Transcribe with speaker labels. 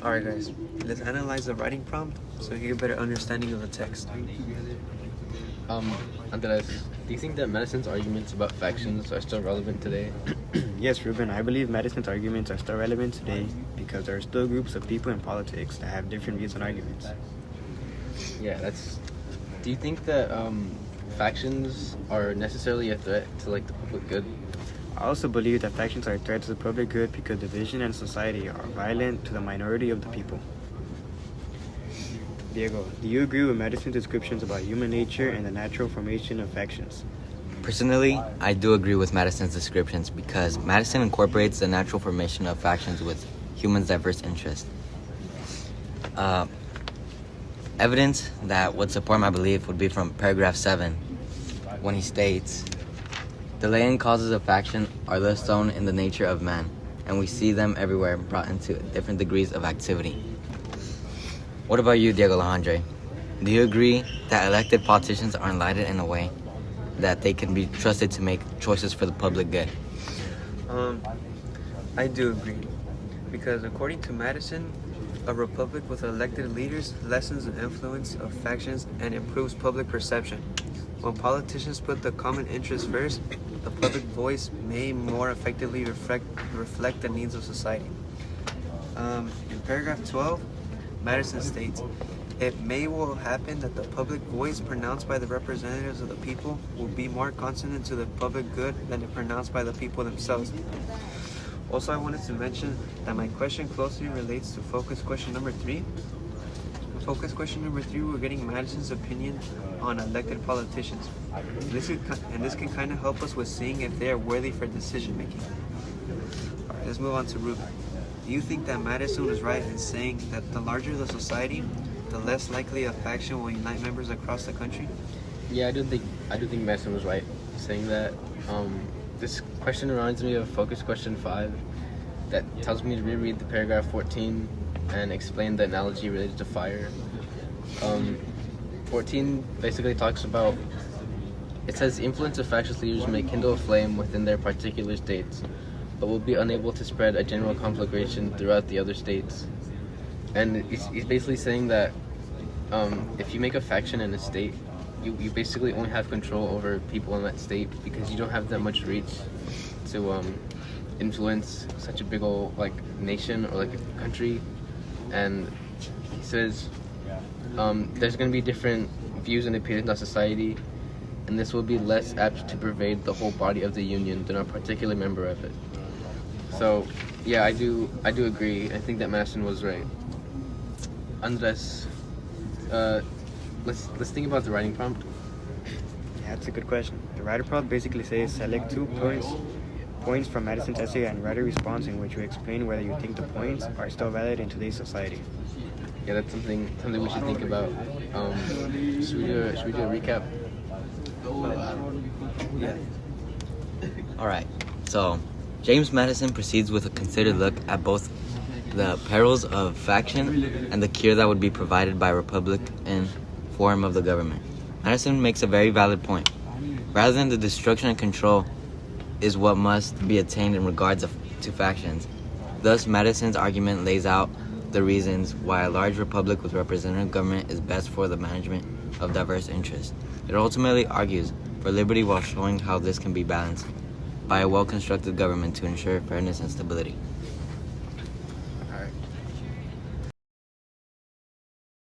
Speaker 1: Alright guys, let's analyze the writing prompt so you get a better understanding of the text.
Speaker 2: Andres, do you think that Madison's arguments about factions are still relevant today?
Speaker 3: Yes, Ruben, I believe Madison's arguments are still relevant today because there are still groups of people in politics that have different views and arguments.
Speaker 2: Yeah, do you think that factions are necessarily a threat to the public good?
Speaker 3: I also believe that factions are a threat to the public good because division and society are violent to the minority of the people. Diego, do you agree with Madison's descriptions about human nature and the natural formation of factions?
Speaker 4: Personally, I do agree with Madison's descriptions because Madison incorporates the natural formation of factions with humans' diverse interests. Evidence that would support my belief would be from paragraph 7, when he states, "The latent causes of faction are thus shown in the nature of man, and we see them everywhere brought into different degrees of activity." What about you, Diego Alejandre? Do you agree that elected politicians are enlightened in a way that they can be trusted to make choices for the public good?
Speaker 1: I do agree, because according to Madison, a republic with elected leaders lessens the influence of factions and improves public perception. When politicians put the common interest first, the public voice may more effectively reflect the needs of society. In paragraph 12, Madison states, "It may well happen that the public voice pronounced by the representatives of the people will be more consonant to the public good than it pronounced by the people themselves." Also, I wanted to mention that my question closely relates to focus question number 3. Focus question number 3, we're getting Madison's opinion on elected politicians. This can kind of help us with seeing if they are worthy for decision making. Alright, let's move on to Ruben. Do you think that Madison was right in saying that the larger the society, the less likely a faction will unite members across the country?
Speaker 2: Yeah, I do think Madison was right saying that. This question reminds me of focus question 5 that tells me to reread the paragraph 14 and explain the analogy related to fire. 14 basically talks about, it says, influence of factious leaders may kindle a flame within their particular states, but will be unable to spread a general conflagration throughout the other states. And he's basically saying that if you make a faction in a state, you basically only have control over people in that state because you don't have that much reach to influence such a big old nation or a country. And he says there's going to be different views and opinions on society, and this will be less apt to pervade the whole body of the union than a particular member of it. So yeah, I do agree. I think that Madison was right. Andres, let's think about the writing prompt.
Speaker 3: Yeah, that's a good question. The writer prompt basically says select 2 points from Madison's essay and write a response in which you explain whether you think the points are still valid in today's society.
Speaker 2: Yeah, that's something we should think about. Should we do a recap?
Speaker 1: Yeah.
Speaker 4: Alright, so James Madison proceeds with a considered look at both the perils of faction and the cure that would be provided by a Republican form of the government. Madison makes a very valid point. Rather than the destruction and control is what must be attained in regards to factions. Thus, Madison's argument lays out the reasons why a large republic with representative government is best for the management of diverse interests. It ultimately argues for liberty while showing how this can be balanced by a well-constructed government to ensure fairness and stability.
Speaker 1: Alright.